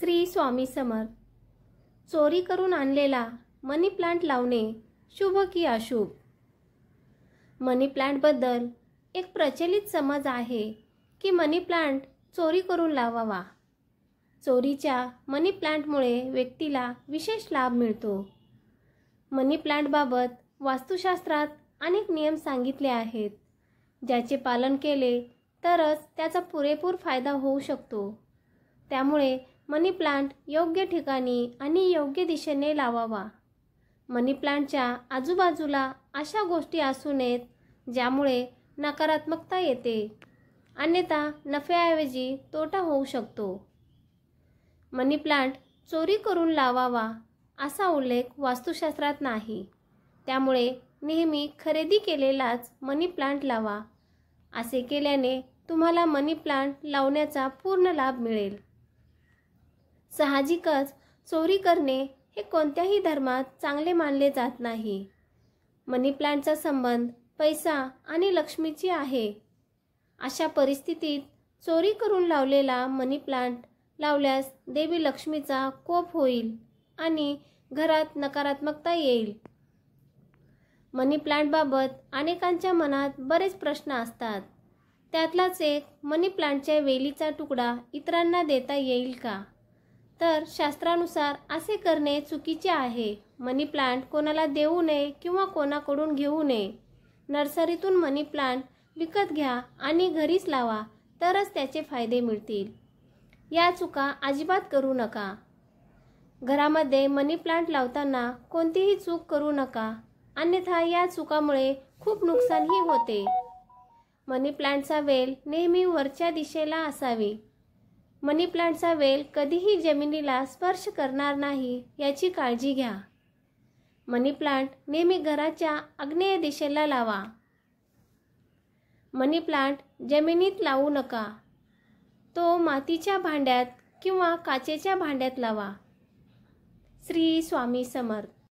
श्री स्वामी समर्थ. चोरी करून आणलेला मनी प्लांट लावणे शुभ की अशुभ? मनी प्लांटबद्दल एक प्रचलित समज आहे की मनी प्लांट चोरी करून लावावा. चोरीच्या मनी प्लांटमुळे व्यक्तीला विशेष लाभ मिळतो. मनी प्लांटबाबत वास्तुशास्त्रात अनेक नियम सांगितले आहेत, ज्याचे पालन केले तरच त्याचा पुरेपूर फायदा होऊ शकतो. त्यामुळे मनी प्लांट योग्य ठिकाणी आणि योग्य दिशेने लावावा. मनी प्लांटच्या आजूबाजूला अशा गोष्टी असू नयेत ज्यामुळे नकारात्मकता येते, अन्यथा नफ्याऐवजी तोटा होऊ शकतो. मनी प्लांट चोरी करून लावावा असा उल्लेख वास्तुशास्त्रात नाही. त्यामुळे नेहमी खरेदी केलेलाच मनी प्लांट लावा. असे केल्याने तुम्हाला मनी प्लांट लावण्याचा पूर्ण लाभ मिळेल. साहजिकच चोरी करणे हे कोणत्याही धर्मात चांगले मानले जात नाही. मनी प्लांटचा संबंध पैसा आणि लक्ष्मीची आहे. अशा परिस्थितीत चोरी करून लावलेला मनी प्लांट लावल्यास देवी लक्ष्मीचा कोप होईल आणि घरात नकारात्मकता येईल. मनी प्लांटबाबत अनेकांच्या मनात बरेच प्रश्न असतात. त्यातलाच एक, मनी प्लांटच्या वेलीचा तुकडा इतरांना देता येईल का? तर शास्त्रानुसार असे करणे चुकीचे आहे. मनी प्लांट कोणाला देऊ नये किंवा कोणाकडून घेऊ नये. नर्सरीतून मनी प्लांट विकत घ्या आणि घरीच लावा, तरच त्याचे फायदे मिळतील. या चुका अजिबात करू नका. घरामध्ये मनी प्लांट लावताना कोणतीही चूक करू नका, अन्यथा या चुकामुळे खूप नुकसानही होते. मनी प्लांटचा वेल नेहमी वरच्या दिशेला असावी. मनी प्लांटचा वेल कधीही जमिनीला स्पर्श करणार नाही याची काळजी घ्या. मनी प्लांट नेहमी घराच्या आग्नेय दिशेला लावा. मनी प्लांट जमिनीत लावू नका. तो मातीच्या भांड्यात किंवा काचेच्या भांड्यात लावा. श्री स्वामी समर्थ.